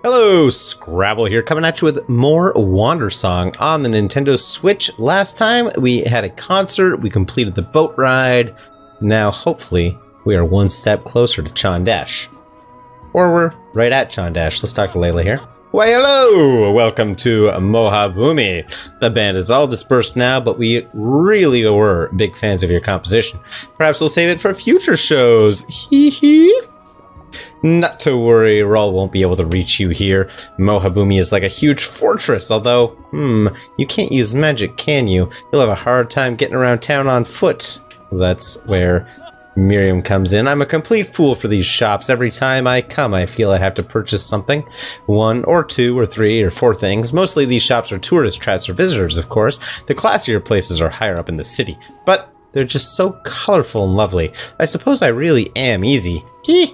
Hello, Scrabble here, coming at you with more Wandersong on the Nintendo Switch. Last time we had a concert, we completed the boat ride. Now, hopefully, we are one step closer to Chaandesh. Or we're right at Chaandesh. Let's talk to Layla here. Why, hello! Welcome to Mohabumi. The band is all dispersed now, but we really were big fans of your composition. Perhaps we'll save it for future shows. Hee hee. Not to worry, Raul won't be able to reach you here. Mohabumi is like a huge fortress, although, you can't use magic, can you? You'll have a hard time getting around town on foot. That's where Miriam comes in. I'm a complete fool for these shops. Every time I come, I feel I have to purchase something. 1 or 2 or 3 or 4 things. Mostly these shops are tourist traps for visitors, of course. The classier places are higher up in the city. But they're just so colorful and lovely. I suppose I really am easy. Hee!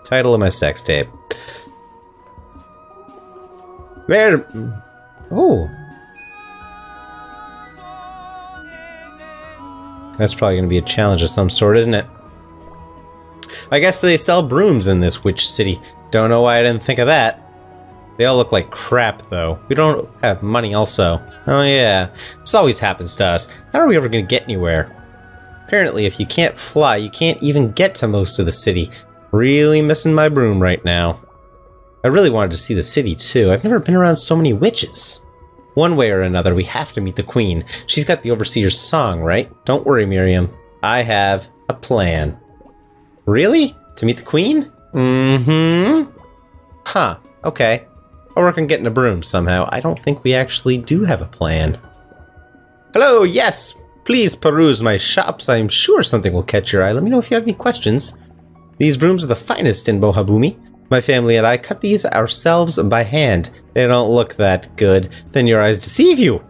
Title of my sex tape. Where? Oh. That's probably going to be a challenge of some sort, isn't it? I guess they sell brooms in this witch city. Don't know why I didn't think of that. They all look like crap, though. We don't have money also. Oh yeah. This always happens to us. How are we ever going to get anywhere? Apparently, if you can't fly, you can't even get to most of the city. Really missing my broom right now. I really wanted to see the city too. I've never been around so many witches. One way or another, we have to meet the queen. She's got the overseer's song, right? Don't worry, Miriam. I have a plan. Really? To meet the queen? Mm-hmm. Huh. Okay. I'll work on getting a broom somehow. I don't think we actually do have a plan. Hello, yes! Please peruse my shops. I'm sure something will catch your eye. Let me know if you have any questions. These brooms are the finest in Mohabumi. My family and I cut these ourselves by hand. They don't look that good. Then your eyes deceive you.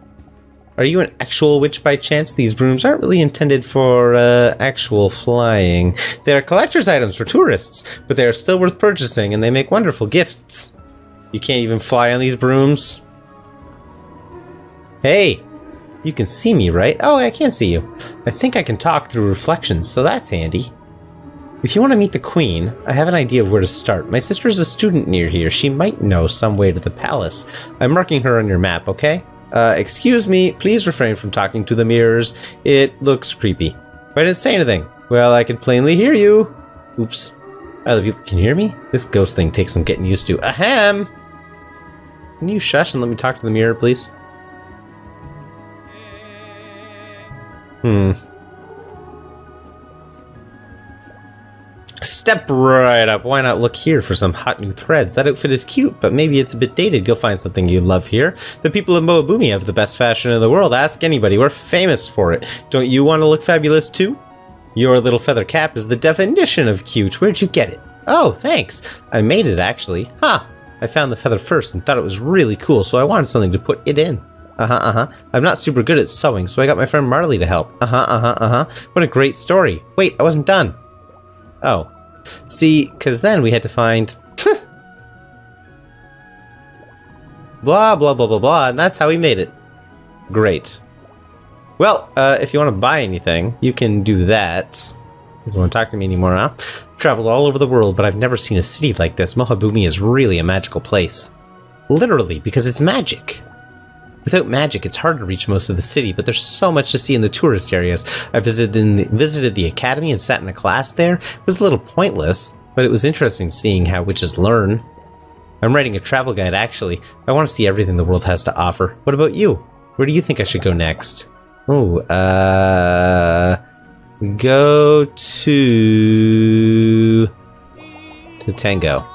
Are you an actual witch by chance? These brooms aren't really intended for actual flying. They are collector's items for tourists, but they are still worth purchasing and they make wonderful gifts. You can't even fly on these brooms. Hey, you can see me, right? Oh, I can't see you. I think I can talk through reflections, so that's handy. If you want to meet the queen, I have an idea of where to start. My sister's a student near here. She might know some way to the palace. I'm marking her on your map, okay? Excuse me, please refrain from talking to the mirrors. It looks creepy. But I didn't say anything. Well, I could plainly hear you. Oops. Other people can hear me? This ghost thing takes some getting used to. Ahem! Can you shush and let me talk to the mirror, please? Step right up. Why not look here for some hot new threads? That outfit is cute, but maybe it's a bit dated. You'll find something you love here. The people of Mohabumi have the best fashion in the world. Ask anybody. We're famous for it. Don't you want to look fabulous too? Your little feather cap is the definition of cute. Where'd you get it? Oh, thanks. I made it, actually. Huh. I found the feather first and thought it was really cool, so I wanted something to put it in. I'm not super good at sewing, so I got my friend Marley to help. What a great story. Wait, I wasn't done. Oh. See, because then we had to find... blah, blah, blah, blah, blah, and that's how we made it. Great. Well, if you want to buy anything, you can do that. Doesn't want to talk to me anymore now. I've traveled all over the world, but I've never seen a city like this. Mohabumi is really a magical place. Literally, because it's magic. Without magic, it's hard to reach most of the city, but there's so much to see in the tourist areas. I visited the academy and sat in a class there. It was a little pointless, but it was interesting seeing how witches learn. I'm writing a travel guide, actually. I want to see everything the world has to offer. What about you? Where do you think I should go next? Oh, go to Tango.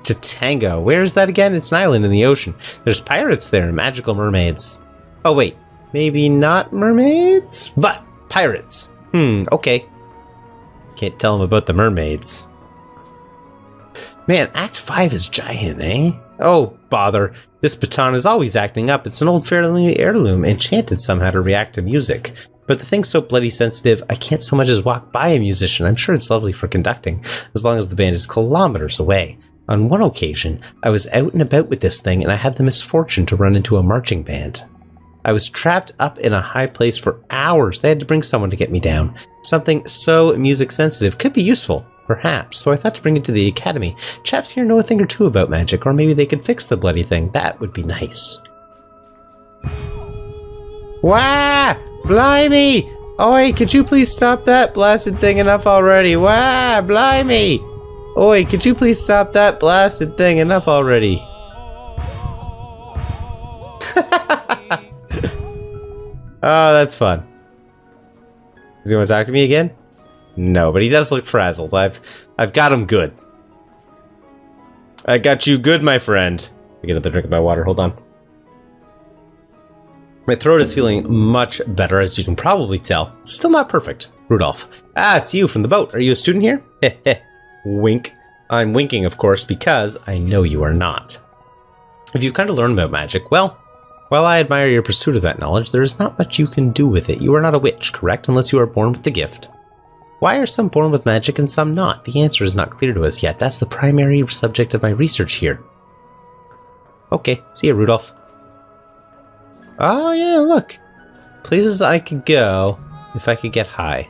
To Tango. Where is that again? It's an island in the ocean. There's pirates there and magical mermaids. Oh wait, maybe not mermaids? But pirates. Okay. Can't tell them about the mermaids. Man, Act 5 is giant, eh? Oh, bother. This baton is always acting up. It's an old family heirloom, enchanted somehow to react to music. But the thing's so bloody sensitive, I can't so much as walk by a musician. I'm sure it's lovely for conducting, as long as the band is kilometers away. On one occasion, I was out and about with this thing and I had the misfortune to run into a marching band. I was trapped up in a high place for hours. They had to bring someone to get me down. Something so music sensitive could be useful. Perhaps, so I thought to bring it to the academy. Chaps here know a thing or two about magic, or maybe they could fix the bloody thing. That would be nice. Wah! Blimey! Oi, could you please stop that blasted thing enough already? Wah! Blimey! Oi, could you please stop that blasted thing enough already? Oh, that's fun. Does he want to talk to me again? No, but he does look frazzled. I've got him good. I got you good, my friend. I get another drink of my water. Hold on. My throat is feeling much better, as you can probably tell. Still not perfect. Rudolph. Ah, it's you from the boat. Are you a student here? Heh heh. Wink. I'm winking, of course, because I know you are not. If you've kind of learned about magic, well, while I admire your pursuit of that knowledge, there is not much you can do with it. You are not a witch, correct? Unless you are born with the gift. Why are some born with magic and some not? The answer is not clear to us yet. That's the primary subject of my research here. Okay, see ya, Rudolph. Oh yeah, look. Places I could go if I could get high.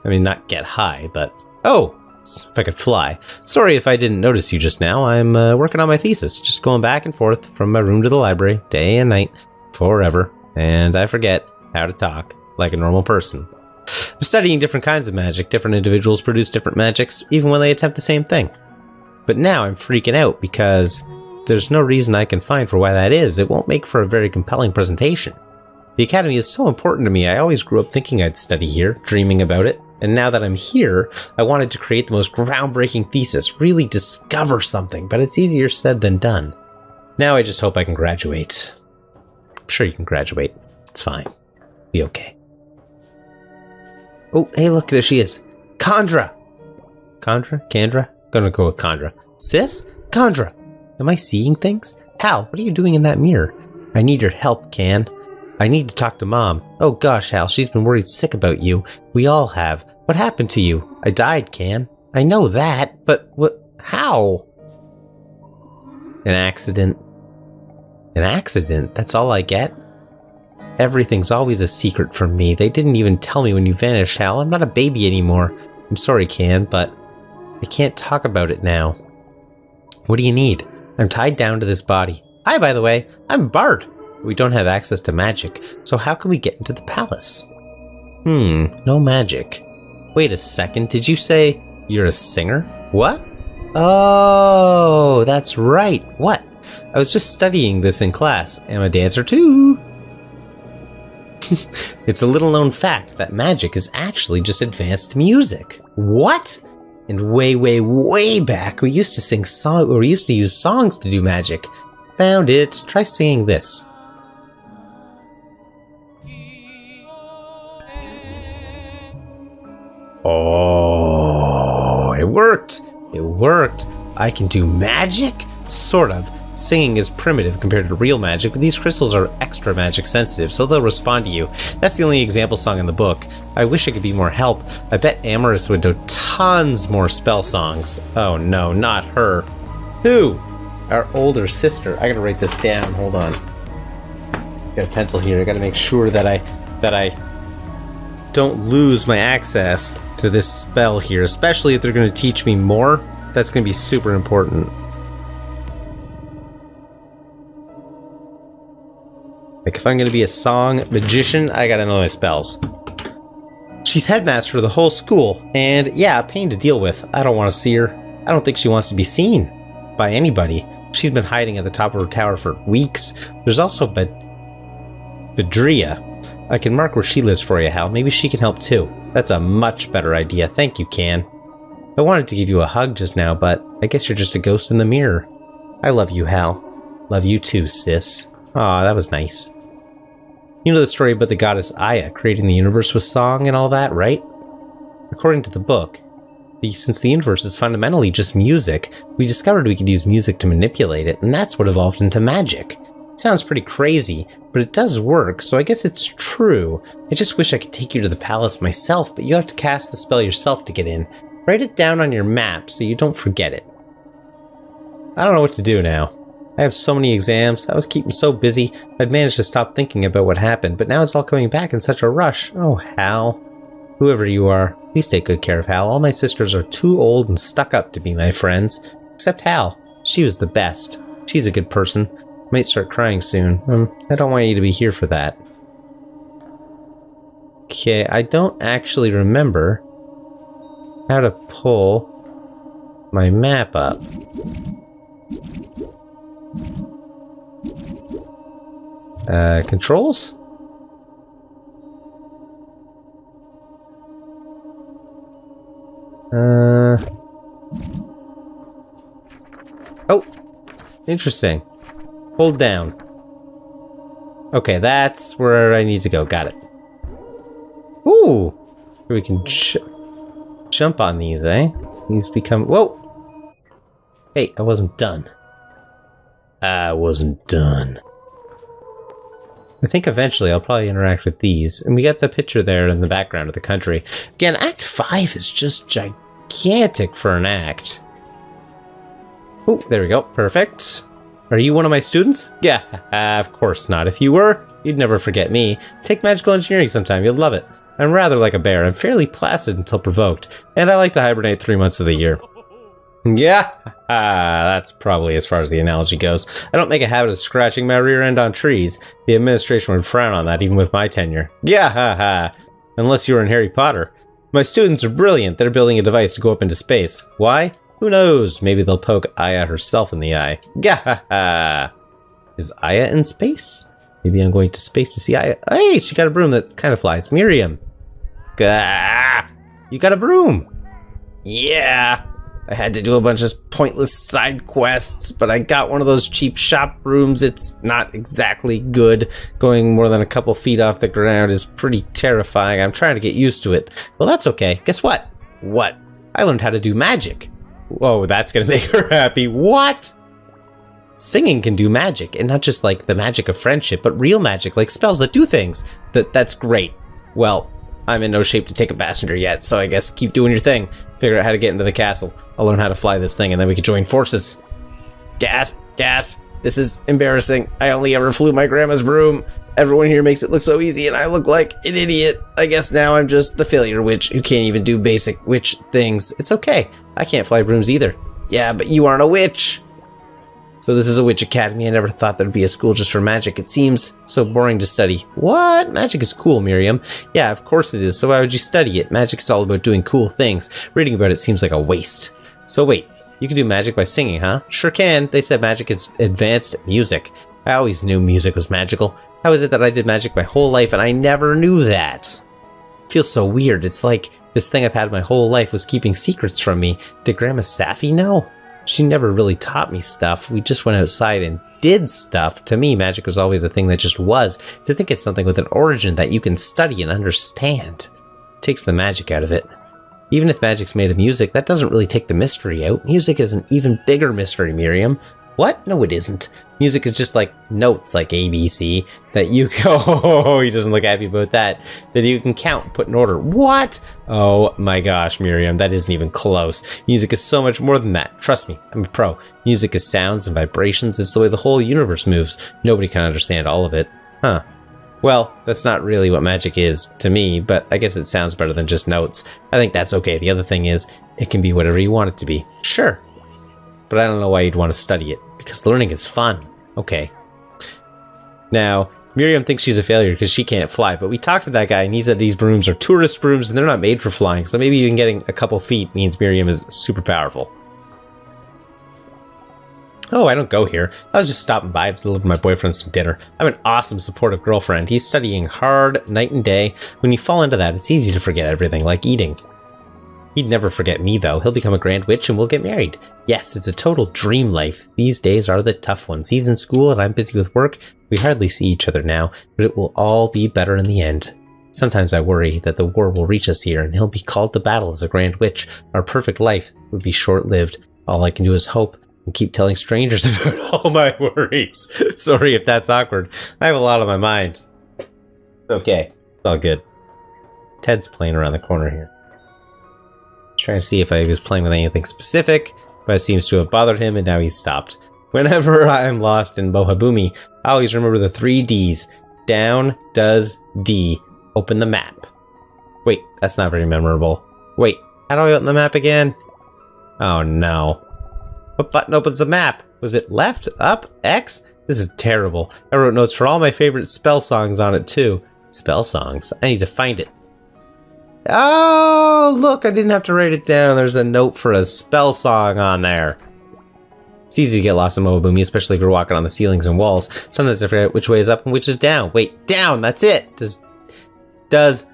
I mean, not get high, but... Oh! If I could fly. Sorry if I didn't notice you just now. I'm working on my thesis. Just going back and forth from my room to the library, day and night, forever. And I forget how to talk like a normal person. I'm studying different kinds of magic. Different individuals produce different magics, even when they attempt the same thing. But now I'm freaking out because there's no reason I can find for why that is. It won't make for a very compelling presentation. The academy is so important to me. I always grew up thinking I'd study here, dreaming about it. And now that I'm here, I wanted to create the most groundbreaking thesis, really discover something, but it's easier said than done. Now I just hope I can graduate. I'm sure you can graduate. It's fine. Be okay. Oh, hey, look, there she is. Chandra! Chandra? Chandra? Gonna go with Chandra. Sis? Chandra! Am I seeing things? Hal, what are you doing in that mirror? I need your help, Can. I need to talk to Mom. Oh gosh, Hal, she's been worried sick about you. We all have. What happened to you? I died, Can. I know that, but what? How? An accident. An accident? That's all I get? Everything's always a secret from me. They didn't even tell me when you vanished, Hal. I'm not a baby anymore. I'm sorry, Can, but I can't talk about it now. What do you need? I'm tied down to this body. Hi, by the way. I'm Bart. We don't have access to magic, so how can we get into the palace? No magic. Wait a second, did you say you're a singer? What? Oh, that's right. What? I was just studying this in class. I'm a dancer too. It's a little known fact that magic is actually just advanced music. What? And way, way, way back, we used to use songs to do magic. Found it. Try singing this. Oh, it worked. It worked. I can do magic? Sort of. Singing is primitive compared to real magic, but these crystals are extra magic sensitive, so they'll respond to you. That's the only example song in the book. I wish I could be more help. I bet Amorous would know tons more spell songs. Oh no, not her. Who? Our older sister. I gotta write this down. Hold on. Got a pencil here. I gotta make sure that I don't lose my access to this spell here, especially if they're gonna teach me more. That's gonna be super important. Like, if I'm gonna be a song magician, I gotta know my spells. She's headmaster of the whole school, and yeah, a pain to deal with. I don't want to see her. I don't think she wants to be seen by anybody. She's been hiding at the top of her tower for weeks. There's also Bedria. I can mark where she lives for you, Hal. Maybe she can help too. That's a much better idea. Thank you, Can. I wanted to give you a hug just now, but I guess you're just a ghost in the mirror. I love you, Hal. Love you too, sis. Aw, that was nice. You know the story about the goddess Aya creating the universe with song and all that, right? According to the book, since the universe is fundamentally just music, we discovered we could use music to manipulate it, and that's what evolved into magic. It sounds pretty crazy, but it does work, so I guess it's true. I just wish I could take you to the palace myself, but you have to cast the spell yourself to get in. Write it down on your map so you don't forget it. I don't know what to do now. I have so many exams. I was keeping so busy, I'd managed to stop thinking about what happened, but now it's all coming back in such a rush. Oh, Hal. Whoever you are, please take good care of Hal. All my sisters are too old and stuck up to be my friends. Except Hal. She was the best. She's a good person. Might start crying soon. I don't want you to be here for that. Okay, I don't actually remember how to pull my map up. Controls? Oh, interesting. Hold down. Okay, that's where I need to go. Got it. Ooh, we can jump on these, eh? These become... Whoa! Hey, I wasn't done. I wasn't done. I think eventually I'll probably interact with these. And we got the picture there in the background of the country. Again, Act 5 is just gigantic for an act. Oh, there we go. Perfect. Are you one of my students? Yeah, of course not. If you were, you'd never forget me. Take magical engineering sometime. You'll love it. I'm rather like a bear. I'm fairly placid until provoked. And I like to hibernate 3 months of the year. Yeah, that's probably as far as the analogy goes. I don't make a habit of scratching my rear end on trees. The administration would frown on that, even with my tenure. Yeah, unless you were in Harry Potter. My students are brilliant. They're building a device to go up into space. Why? Who knows? Maybe they'll poke Aya herself in the eye. Yeah, is Aya in space? Maybe I'm going to space to see Aya. Hey, she got a broom that kind of flies. Miriam. Gah, you got a broom. Yeah. I had to do a bunch of pointless side quests, but I got one of those cheap shop brooms. It's not exactly good. Going more than a couple feet off the ground is pretty terrifying. I'm trying to get used to it. Well, that's okay. Guess what? What? I learned how to do magic. Whoa, that's gonna make her happy. What? Singing can do magic, and not just like the magic of friendship, but real magic, like spells that do things. That's great. Well, I'm in no shape to take a passenger yet, so I guess keep doing your thing. Figure out how to get into the castle. I'll learn how to fly this thing, and then we can join forces. Gasp, gasp. This is embarrassing. I only ever flew my grandma's broom. Everyone here makes it look so easy, and I look like an idiot. I guess now I'm just the failure witch who can't even do basic witch things. It's okay. I can't fly brooms either. Yeah, but you aren't a witch. So this is a witch academy. I never thought there'd be a school just for magic. It seems so boring to study. What? Magic is cool, Miriam. Yeah, of course it is. So why would you study it? Magic is all about doing cool things. Reading about it seems like a waste. So wait, you can do magic by singing, huh? Sure can. They said magic is advanced music. I always knew music was magical. How is it that I did magic my whole life and I never knew that? It feels so weird. It's like this thing I've had my whole life was keeping secrets from me. Did Grandma Safi know? She never really taught me stuff. We just went outside and did stuff. To me, magic was always a thing that just was. To think it's something with an origin that you can study and understand takes the magic out of it. Even if magic's made of music, that doesn't really take the mystery out. Music is an even bigger mystery, Miriam. What? No, it isn't. Music is just like notes, like ABC, that you go, oh, he doesn't look happy about that, that you can count and put in order. What? Oh my gosh, Miriam, that isn't even close. Music is so much more than that. Trust me, I'm a pro. Music is sounds and vibrations. It's the way the whole universe moves. Nobody can understand all of it. Huh. Well, that's not really what magic is to me, but I guess it sounds better than just notes. I think that's okay. The other thing is, it can be whatever you want it to be. Sure. But I don't know why you'd want to study it, because learning is fun. Okay. Now, Miriam thinks she's a failure because she can't fly, but we talked to that guy and he said these brooms are tourist brooms and they're not made for flying, so maybe even getting a couple feet means Miriam is super powerful. Oh, I don't go here. I was just stopping by to deliver my boyfriend some dinner. I'm an awesome, supportive girlfriend. He's studying hard, night and day. When you fall into that, it's easy to forget everything, like eating. He'd never forget me, though. He'll become a grand witch and we'll get married. Yes, it's a total dream life. These days are the tough ones. He's in school and I'm busy with work. We hardly see each other now, but it will all be better in the end. Sometimes I worry that the war will reach us here and he'll be called to battle as a grand witch. Our perfect life would be short-lived. All I can do is hope and keep telling strangers about all my worries. Sorry if that's awkward. I have a lot on my mind. It's okay. It's all good. Ted's playing around the corner here. Trying to see if I was playing with anything specific, but it seems to have bothered him and now he's stopped. Whenever I'm lost in Mohabumi, I always remember the 3 Ds. Down, does, D. Open the map. Wait, that's not very memorable. Wait, how do I open the map again? Oh no. What button opens the map? Was it left, up, X? This is terrible. I wrote notes for all my favorite spell songs on it too. Spell songs? I need to find it. Oh, look, I didn't have to write it down. There's a note for a spell song on there. It's easy to get lost in Mohabumi, especially if you're walking on the ceilings and walls. Sometimes I forget which way is up and which is down. Wait, down, that's it. Does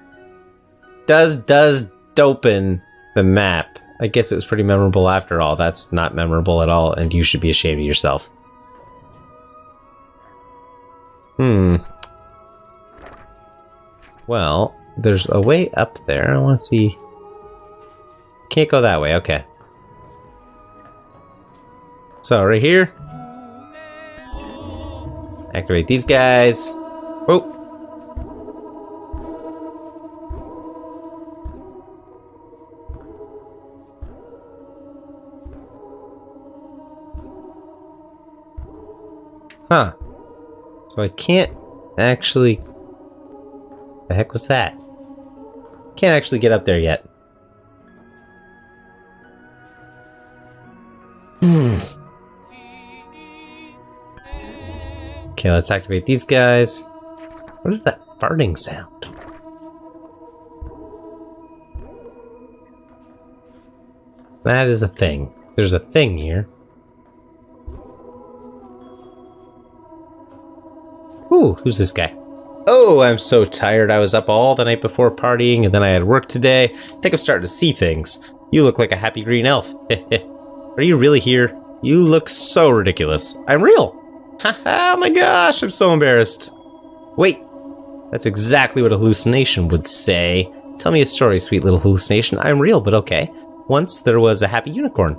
open the map. I guess it was pretty memorable after all. That's not memorable at all, and you should be ashamed of yourself. Well, there's a way up there. I want to see. Can't go that way. Okay. So, right here. Activate these guys. Oh. Huh. So I can't actually... The heck was that? Can't actually get up there yet. Okay, let's activate these guys. What is that farting sound? That is a thing. There's a thing here. Ooh, who's this guy? Oh, I'm so tired. I was up all the night before partying, and then I had work today. I think I'm starting to see things. You look like a happy green elf. Are you really here? You look so ridiculous. I'm real. Oh my gosh, I'm so embarrassed. Wait, that's exactly what a hallucination would say. Tell me a story, sweet little hallucination. I'm real, but okay. Once there was a happy unicorn.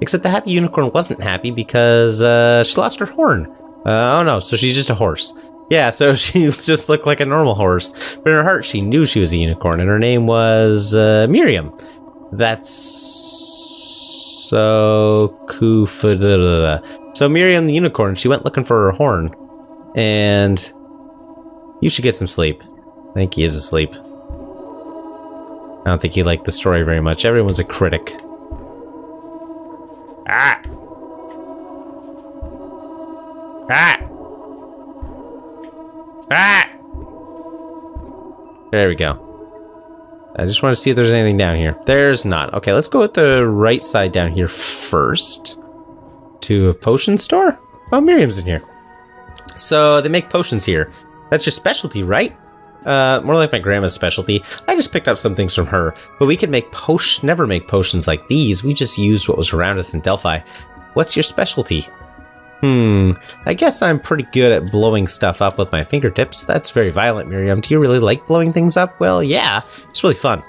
Except the happy unicorn wasn't happy because she lost her horn. Oh no, so she's just a horse. Yeah, so she just looked like a normal horse. But in her heart, she knew she was a unicorn, and her name was Miriam. That's so cool. So Miriam the unicorn, she went looking for her horn. And you should get some sleep. I think he is asleep. I don't think he liked the story very much. Everyone's a critic. Ah! Ah! Ah! There we go. I just want to see if there's anything down here. There's not. Okay, let's go with the right side down here first. To a potion store? Oh, Miriam's in here. So they make potions here. That's your specialty, right? More like my grandma's specialty. I just picked up some things from her. But we could make never make potions like these. We just used what was around us in Delphi. What's your specialty? I guess I'm pretty good at blowing stuff up with my fingertips. That's very violent, Miriam. Do you really like blowing things up? Well, yeah, it's really fun.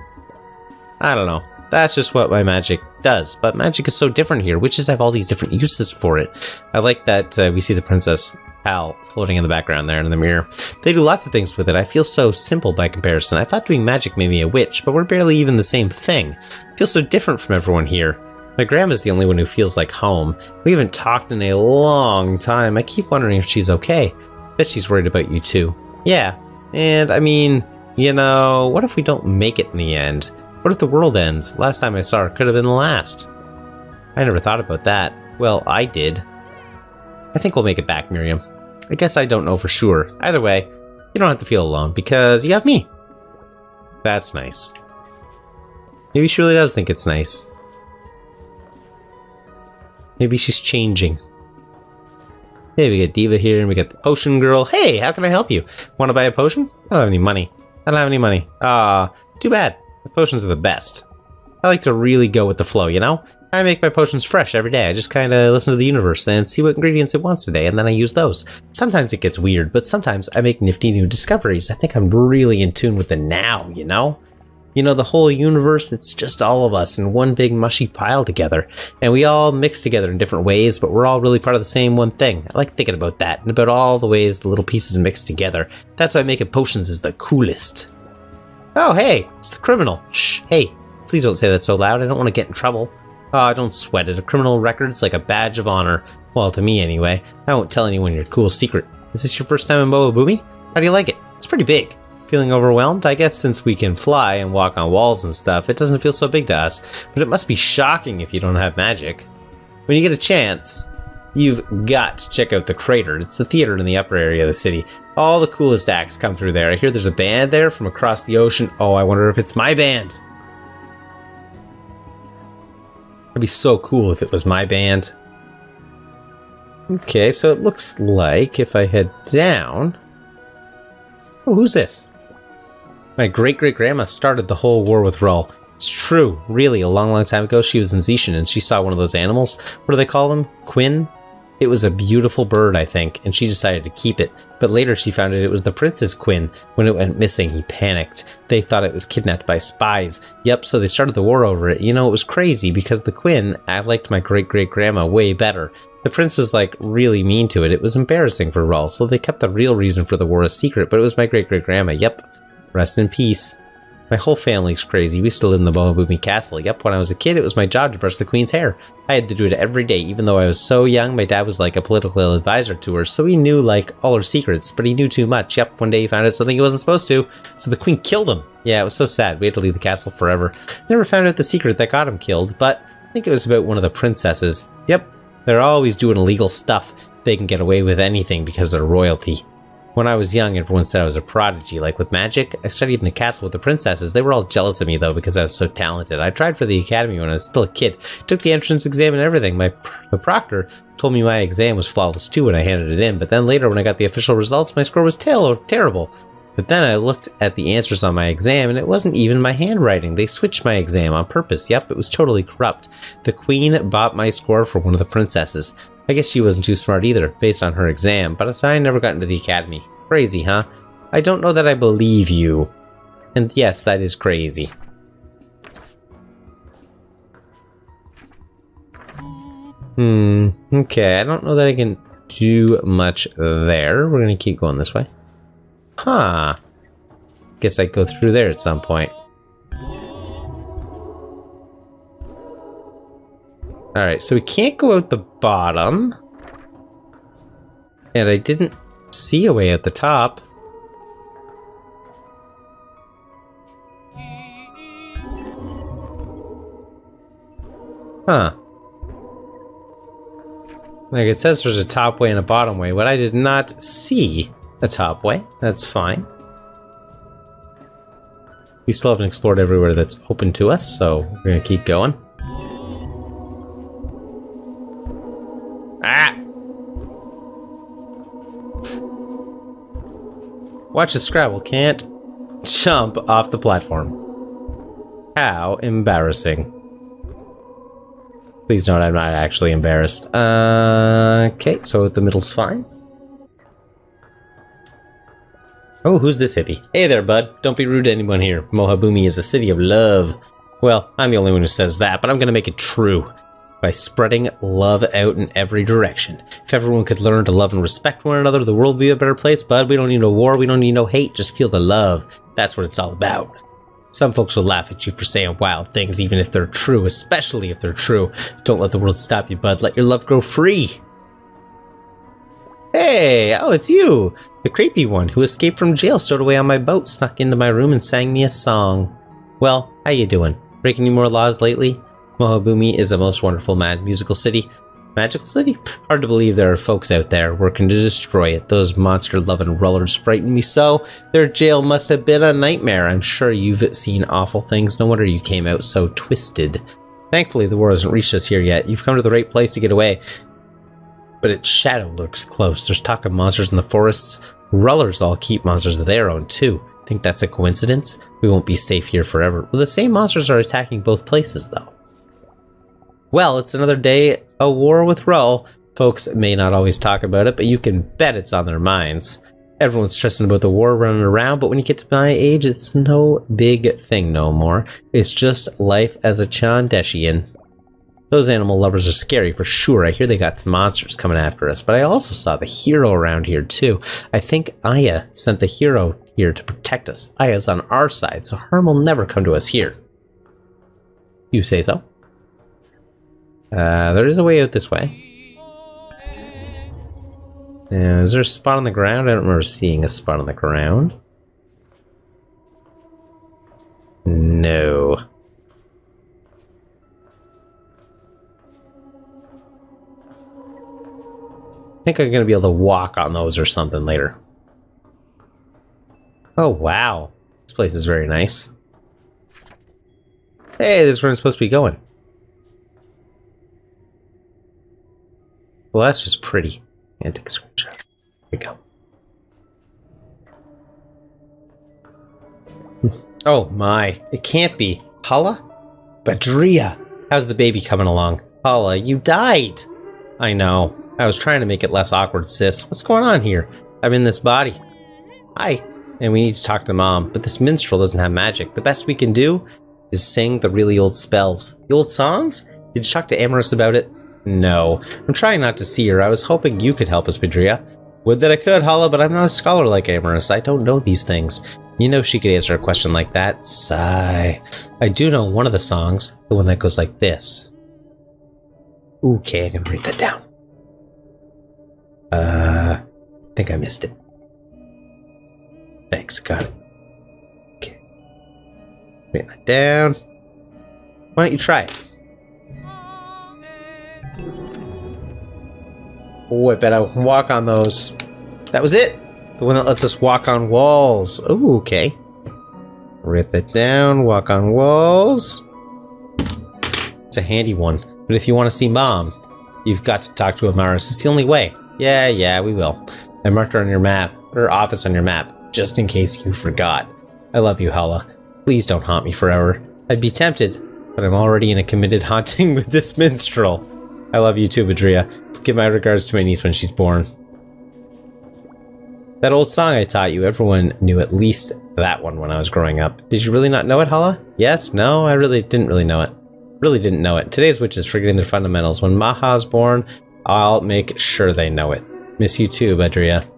I don't know. That's just what my magic does. But magic is so different here. Witches have all these different uses for it. I like that we see the Princess Pal floating in the background there in the mirror. They do lots of things with it. I feel so simple by comparison. I thought doing magic made me a witch, but we're barely even the same thing. I feel so different from everyone here. My grandma's the only one who feels like home. We haven't talked in a long time. I keep wondering if she's okay. Bet she's worried about you too. Yeah, and I mean, you know, what if we don't make it in the end? What if the world ends? Last time I saw her could have been the last. I never thought about that. Well, I did. I think we'll make it back, Miriam. I guess I don't know for sure. Either way, you don't have to feel alone because you have me. That's nice. Maybe she really does think it's nice. Maybe she's changing. Hey, we got Diva here, and we got the potion girl. Hey, how can I help you? Want to buy a potion? I don't have any money. I don't have any money. Too bad. The potions are the best. I like to really go with the flow, you know? I make my potions fresh every day. I just kind of listen to the universe and see what ingredients it wants today, and then I use those. Sometimes it gets weird, but sometimes I make nifty new discoveries. I think I'm really in tune with the now, you know? You know, the whole universe, it's just all of us in one big mushy pile together. And we all mix together in different ways, but we're all really part of the same one thing. I like thinking about that and about all the ways the little pieces mix together. That's why making potions is the coolest. Oh, hey, it's the criminal. Shh, hey, please don't say that so loud. I don't want to get in trouble. Oh, don't sweat it. A criminal record's like a badge of honor. Well, to me anyway. I won't tell anyone your cool secret. Is this your first time in Mohabumi? How do you like it? It's pretty big. Feeling overwhelmed? I guess since we can fly and walk on walls and stuff, it doesn't feel so big to us. But it must be shocking if you don't have magic. When you get a chance, you've got to check out the Crater. It's the theater in the upper area of the city. All the coolest acts come through there. I hear there's a band there from across the ocean. Oh, I wonder if it's my band. It'd be so cool if it was my band. Okay, so it looks like if I head down... Oh, who's this? My great-great-grandma started the whole war with Rull. It's true, really, a long time ago she was in Zishan and she saw one of those animals. What do they call them? Quinn? It was a beautiful bird, I think, and she decided to keep it. But later she found out it was the Prince's Quinn. When it went missing, he panicked. They thought it was kidnapped by spies. Yep, so they started the war over it. You know, it was crazy because the Quinn, I liked my great-great-grandma way better. The prince was, like, really mean to it. It was embarrassing for Rull, so they kept the real reason for the war a secret, but it was my great-great-grandma. Yep. Rest in peace. My whole family's crazy. We still live in the Mohabumi castle. Yep, when I was a kid, it was my job to brush the queen's hair. I had to do it every day, even though I was so young. My dad was like a political advisor to her, so he knew, like, all her secrets, but he knew too much. Yep, one day he found out something he wasn't supposed to, so the queen killed him. Yeah, it was so sad. We had to leave the castle forever. Never found out the secret that got him killed, but I think it was about one of the princesses. Yep. They're always doing illegal stuff. They can get away with anything because they're royalty. When I was young, everyone said I was a prodigy. Like with magic, I studied in the castle with the princesses. They were all jealous of me, though, because I was so talented. I tried for the academy when I was still a kid. Took the entrance exam and everything. The proctor told me my exam was flawless, too, when I handed it in. But then later, when I got the official results, my score was terrible. But then I looked at the answers on my exam, and it wasn't even my handwriting. They switched my exam on purpose. Yep, it was totally corrupt. The queen bought my score for one of the princesses. I guess she wasn't too smart either, based on her exam, but I never got into the academy. Crazy, huh? I don't know that I believe you. And yes, that is crazy. Okay, I don't know that I can do much there. We're gonna keep going this way. Huh. Guess I go through there at some point. Alright, so we can't go out the bottom. And I didn't see a way at the top. Huh. Like it says there's a top way and a bottom way, but I did not see a top way. That's fine. We still haven't explored everywhere that's open to us, so we're gonna keep going. Ah! Watch the Scrabble can't jump off the platform. How embarrassing. Please note I'm not actually embarrassed. Okay, so the middle's fine. Oh, who's this hippie? Hey there, bud. Don't be rude to anyone here. Mohabumi is a city of love. Well, I'm the only one who says that, but I'm gonna make it true. By spreading love out in every direction. If everyone could learn to love and respect one another, the world would be a better place, bud. We don't need no war, we don't need no hate, just feel the love. That's what it's all about. Some folks will laugh at you for saying wild things, even if they're true, especially if they're true. Don't let the world stop you, bud. Let your love grow free. Hey, oh, it's you. The creepy one who escaped from jail, stowed away on my boat, snuck into my room and sang me a song. Well, how you doing? Breaking any more laws lately? Mohabumi is a most wonderful musical city. Magical city? Hard to believe there are folks out there working to destroy it. Those monster-loving rollers frighten me so. Their jail must have been a nightmare. I'm sure you've seen awful things. No wonder you came out so twisted. Thankfully, the war hasn't reached us here yet. You've come to the right place to get away. But its shadow lurks close. There's talk of monsters in the forests. Rollers all keep monsters of their own, too. Think that's a coincidence? We won't be safe here forever. Well, the same monsters are attacking both places, though. Well, it's another day, a war with Rull. Folks may not always talk about it, but you can bet it's on their minds. Everyone's stressing about the war running around, but when you get to my age, it's no big thing no more. It's just life as a Chaandeshian. Those animal lovers are scary for sure. I hear they got some monsters coming after us, but I also saw the hero around here too. I think Aya sent the hero here to protect us. Aya's on our side, so harm will never come to us here. You say so? There is a way out this way. Is there a spot on the ground? I don't remember seeing a spot on the ground. No. I think I'm going to be able to walk on those or something later. Oh, wow. This place is very nice. Hey, this is where I'm supposed to be going. Well, that's just pretty. And take a screenshot. There we go. Oh my, it can't be. Hala? Badria! How's the baby coming along? Hala, you died! I know. I was trying to make it less awkward, sis. What's going on here? I'm in this body. Hi. And we need to talk to Mom, but this minstrel doesn't have magic. The best we can do is sing the really old spells. The old songs? Did you talk to Amorous about it? No. I'm trying not to see her. I was hoping you could help us, Badria. Would that I could, Hala, but I'm not a scholar like Amorous. I don't know these things. You know she could answer a question like that. Sigh. I do know one of the songs, the one that goes like this. Okay, I'm gonna write that down. I think I missed it. Thanks, got it. Okay. Write that down. Why don't you try it? Oh, I bet I can walk on those. That was it! The one that lets us walk on walls. Oh, okay. Write that down. Walk on walls. It's a handy one. But if you want to see Mom, you've got to talk to Amaris. It's the only way. Yeah, we will. I marked her on your map. Her office on your map. Just in case you forgot. I love you, Hala. Please don't haunt me forever. I'd be tempted, but I'm already in a committed haunting with this minstrel. I love you too, Badria. Give my regards to my niece when she's born. That old song I taught you, everyone knew at least that one when I was growing up. Did you really not know it, Hala? Yes? No? I really didn't know it. Really didn't know it. Today's witch is forgetting their fundamentals. When Maha's born, I'll make sure they know it. Miss you too, Badria.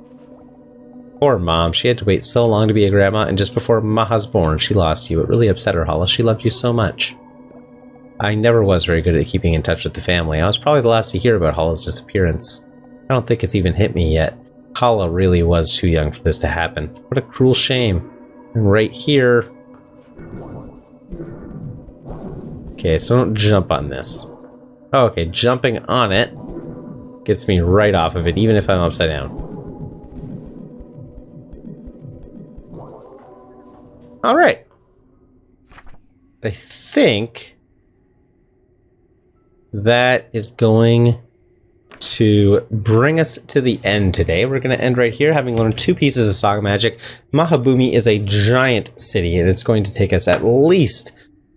Poor Mom. She had to wait so long to be a grandma, and just before Maha's born, she lost you. It really upset her, Hala. She loved you so much. I never was very good at keeping in touch with the family. I was probably the last to hear about Hala's disappearance. I don't think it's even hit me yet. Hala really was too young for this to happen. What a cruel shame. And right here... Okay, so don't jump on this. Oh, okay, jumping on it gets me right off of it, even if I'm upside down. Alright. I think that is going to bring us to the end today. We're going to end right here, having learned 2 pieces of Song Magic. Mohabumi is a giant city, and it's going to take us at least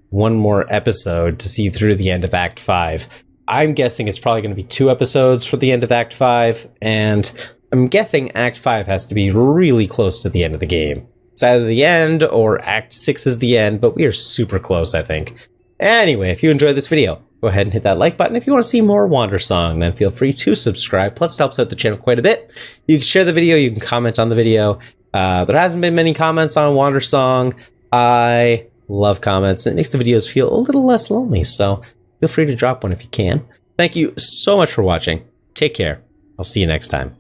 one more episode to see through the end of Act 5. I'm guessing it's probably going to be 2 episodes for the end of Act 5, and I'm guessing Act 5 has to be really close to the end of the game. It's either the end or Act 6 is the end, but we are super close, I think. Anyway, if you enjoyed this video, go ahead and hit that like button. If you want to see more Wandersong, then feel free to subscribe. Plus, it helps out the channel quite a bit. You can share the video. You can comment on the video. There hasn't been many comments on Wandersong. I love comments. And it makes the videos feel a little less lonely. So feel free to drop one if you can. Thank you so much for watching. Take care. I'll see you next time.